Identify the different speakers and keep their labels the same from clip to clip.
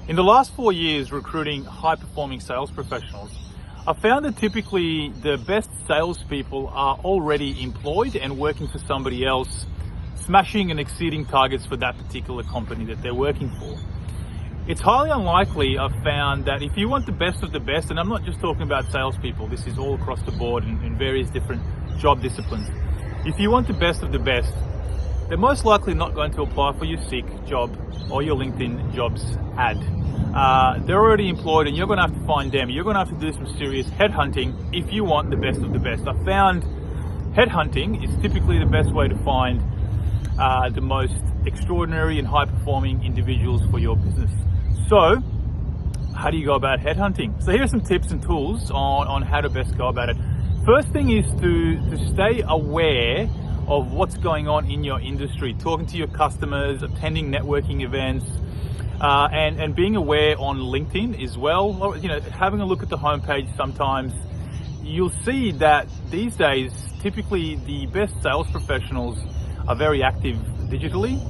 Speaker 1: In the last 4 years recruiting high-performing sales professionals, I found that typically the best salespeople are already employed and working for somebody else, smashing and exceeding targets for that particular company that they're working for. It's highly unlikely, I've found, that if you want the best of the best, and I'm not just talking about salespeople, this is all across the board in various different job disciplines. If you want the best of the best, they're most likely not going to apply for your Seek job or your LinkedIn jobs ad. They're already employed and you're going to have to find them. You're going to have to do some serious headhunting if you want the best of the best. I found headhunting is typically the best way to find the most extraordinary and high-performing individuals for your business. So, how do you go about headhunting? So here are some tips and tools on how to best go about it. First thing is to stay aware of what's going on in your industry, talking to your customers, attending networking events, and being aware on LinkedIn as well. You know, having a look at the homepage sometimes, you'll see that these days, typically the best sales professionals are very active digitally,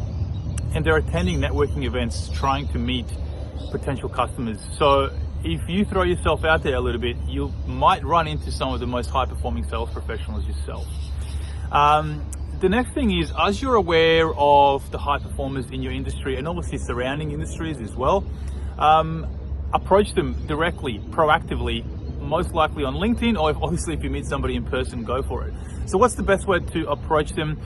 Speaker 1: and they're attending networking events, trying to meet potential customers. So if you throw yourself out there a little bit, you might run into some of the most high-performing sales professionals yourself. The next thing is, as you're aware of the high performers in your industry and obviously surrounding industries as well, approach them directly, proactively, most likely on LinkedIn, or obviously if you meet somebody in person, go for it. So what's the best way to approach them?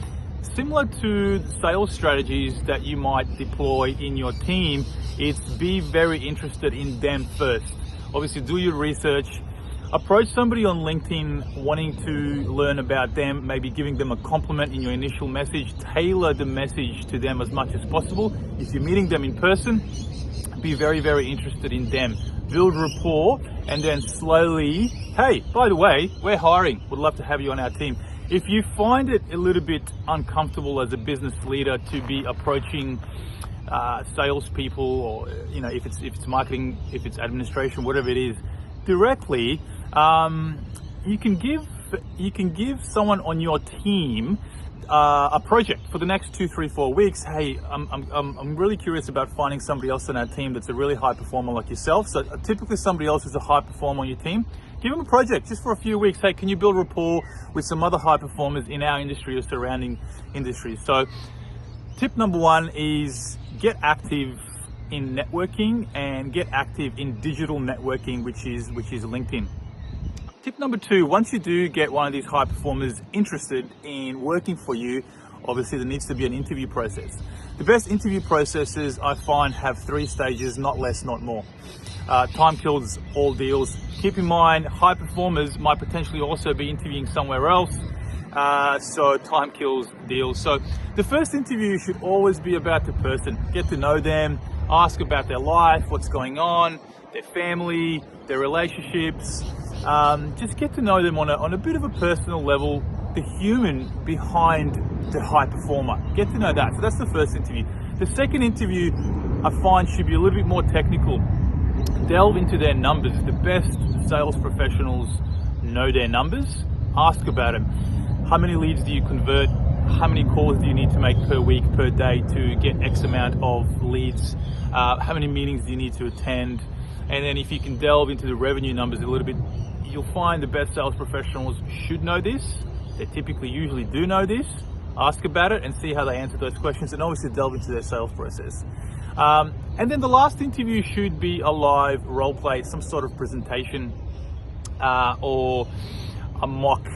Speaker 1: Similar to sales strategies that you might deploy in your team, it's be very interested in them first. Obviously do your research. Approach somebody on LinkedIn wanting to learn about them, maybe giving them a compliment in your initial message. Tailor the message to them as much as possible. If you're meeting them in person, be very, very interested in them. Build rapport, and then slowly, hey, by the way, we're hiring. Would love to have you on our team. If you find it a little bit uncomfortable as a business leader to be approaching salespeople, or you know, if it's marketing, if it's administration, whatever it is, directly, you can give someone on your team a project for the next 2, 3, 4 weeks. Hey, I'm really curious about finding somebody else on our team that's a really high performer like yourself. So typically somebody else is a high performer on your team. Give them a project just for a few weeks. Hey, can you build rapport with some other high performers in our industry or surrounding industries? So tip number 1 is get active in networking and get active in digital networking, which is LinkedIn. Tip number 2, once you do get one of these high performers interested in working for you, obviously there needs to be an interview process. The best interview processes I find have 3 stages, not less, not more. Time kills all deals. Keep in mind, high performers might potentially also be interviewing somewhere else. So time kills deals. So the first interview should always be about the person. Get to know them, ask about their life, what's going on, their family, their relationships. Just get to know them on a bit of a personal level, the human behind the high performer. Get to know that. So that's the first interview. The second interview I find should be a little bit more technical. Delve into their numbers. The best sales professionals know their numbers. Ask about them. How many leads do you convert? How many calls do you need to make per week, per day to get X amount of leads? How many meetings do you need to attend? And then if you can delve into the revenue numbers a little bit, you'll find the best sales professionals should know this. They typically usually do know this. Ask about it and see how they answer those questions, and obviously delve into their sales process. And then the last interview should be a live role play, some sort of presentation or a mock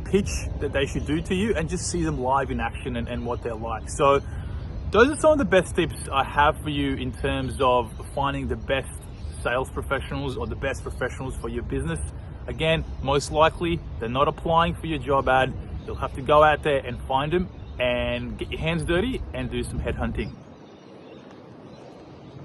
Speaker 1: pitch that they should do to you, and just see them live in action and what they're like. So those are some of the best tips I have for you in terms of finding the best sales professionals or the best professionals for your business. Again, most likely they're not applying for your job ad. You'll have to go out there and find them and get your hands dirty and do some headhunting.